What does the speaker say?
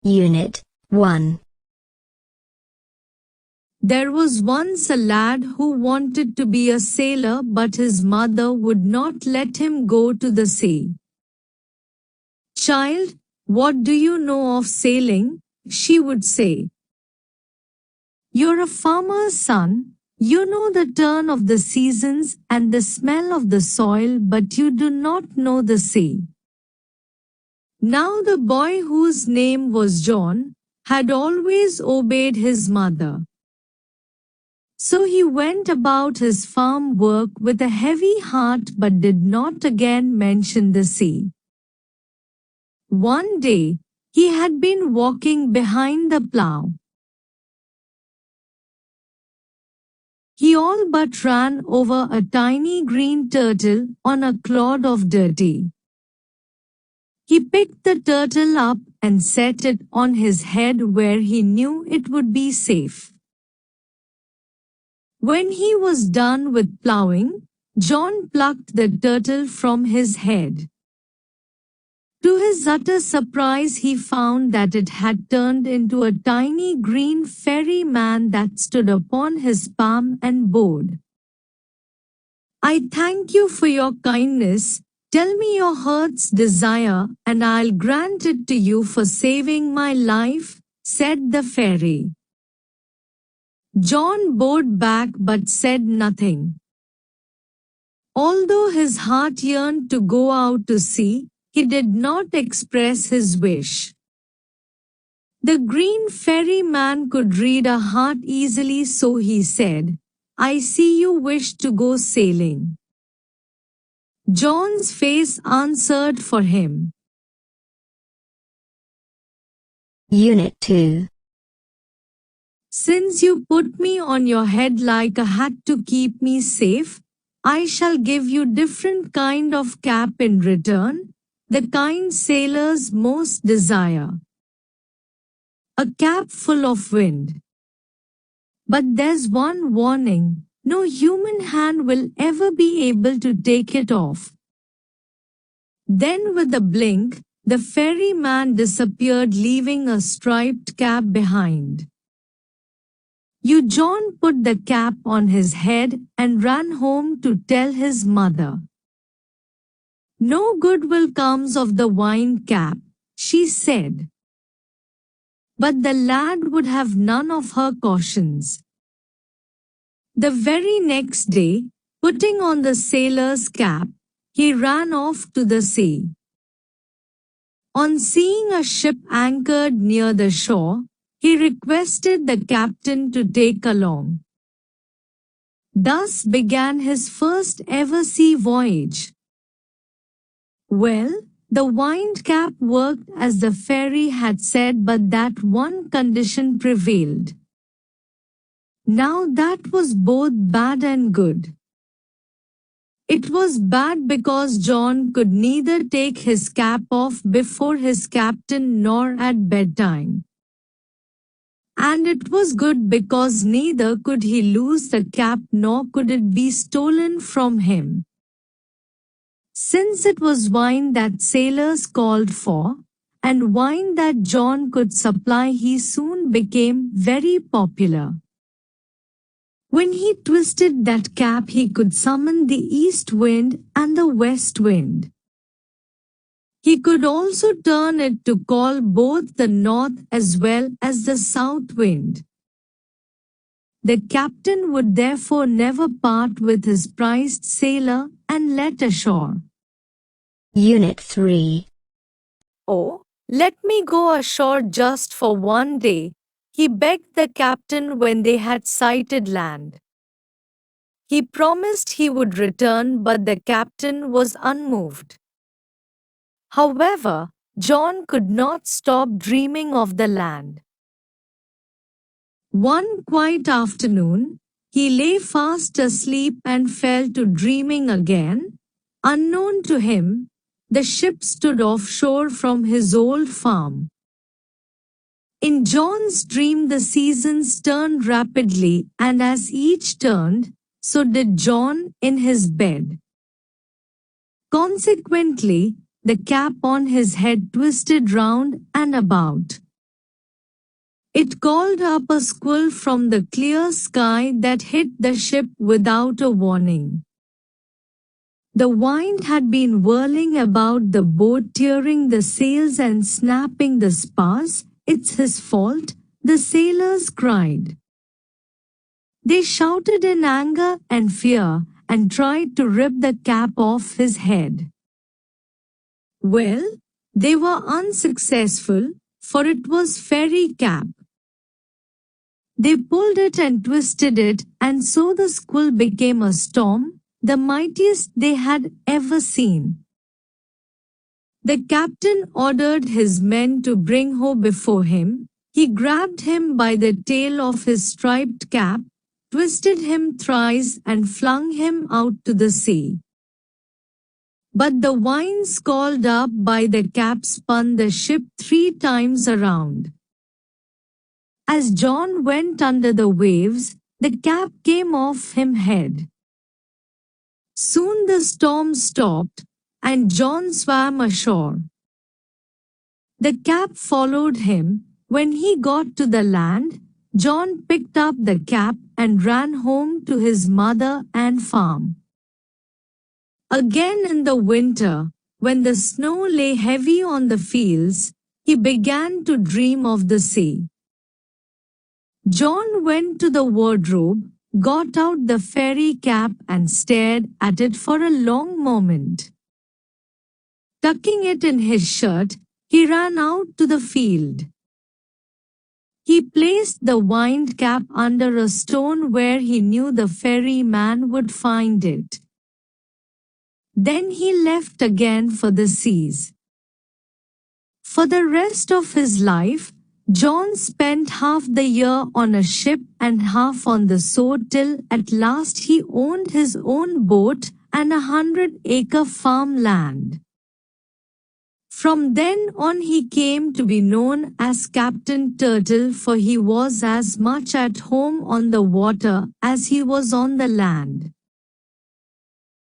Unit 1. There was once a lad who wanted to be a sailor, but his mother would not let him go to the sea. "Child, what do you know of sailing?" she would say. "You're a farmer's son. You know the turn of the seasons and the smell of the soil, but you do not know the sea." Now the boy, whose name was John, had always obeyed his mother. So he went about his farm work with a heavy heart, but did not again mention the sea. One day, he had been walking behind the plow. He all but ran over a tiny green turtle on a clod of dirty. He picked the turtle up and set it on his head where he knew it would be safe. When he was done with plowing, John plucked the turtle from his head. To his utter surprise, he found that it had turned into a tiny green fairy man that stood upon his palm and bowed. "I thank you for your kindness. Tell me your heart's desire, and I'll grant it to you for saving my life," said the fairy. John bowed back but said nothing. Although his heart yearned to go out to sea, he did not express his wish. The green fairy man could read a heart easily, so he said, "I see you wish to go sailing." John's face answered for him. Unit 2. "Since you put me on your head like a hat to keep me safe, I shall give you different kind of cap in return, the kind sailors most desire. A cap full of wind. But there's one warning, no human hand will ever be able to take it off." Then with a blink, the fairy man disappeared, leaving a striped cap behind. John put the cap on his head and ran home to tell his mother. "No good will come of the wine cap," she said. But the lad would have none of her cautions. The very next day, putting on the sailor's cap, he ran off to the sea. On seeing a ship anchored near the shore, he requested the captain to take along. Thus began his first ever sea voyage. Well, the wind cap worked as the fairy had said, but that one condition prevailed. Now that was both bad and good. It was bad because John could neither take his cap off before his captain nor at bedtime. And it was good because neither could he lose the cap nor could it be stolen from him. Since it was wine that sailors called for, and wine that John could supply, he soon became very popular. When he twisted that cap, he could summon the east wind and the west wind. He could also turn it to call both the north as well as the south wind. The captain would therefore never part with his prized sailor and let ashore. Unit 3. "Oh, let me go ashore just for one day," he begged the captain when they had sighted land. He promised he would return, but the captain was unmoved. However, John could not stop dreaming of the land. One quiet afternoon, he lay fast asleep and fell to dreaming again. Unknown to him, the ship stood offshore from his old farm. In John's dream, the seasons turned rapidly, and as each turned, so did John in his bed. Consequently, the cap on his head twisted round and about. It called up a squall from the clear sky that hit the ship without a warning. The wind had been whirling about the boat, tearing the sails and snapping the spars. "It's his fault," the sailors cried. They shouted in anger and fear and tried to rip the cap off his head. Well, they were unsuccessful, for it was fairy cap. They pulled it and twisted it, and so the squall became a storm, the mightiest they had ever seen. The captain ordered his men to bring Ho before him. He grabbed him by the tail of his striped cap, twisted him thrice and flung him out to the sea. But the winds called up by the cap spun the ship 3 times around. As John went under the waves, the cap came off him head. Soon the storm stopped, and John swam ashore. The cap followed him. When he got to the land, John picked up the cap and ran home to his mother and farm. Again in the winter, when the snow lay heavy on the fields, he began to dream of the sea. John went to the wardrobe, got out the fairy cap and stared at it for a long moment. Tucking it in his shirt, he ran out to the field. He placed the wind cap under a stone where he knew the ferryman would find it. Then he left again for the seas. For the rest of his life, John spent half the year on a ship and half on the shore till at last he owned his own boat and 100-acre farmland. From then on he came to be known as Captain Turtle, for he was as much at home on the water as he was on the land.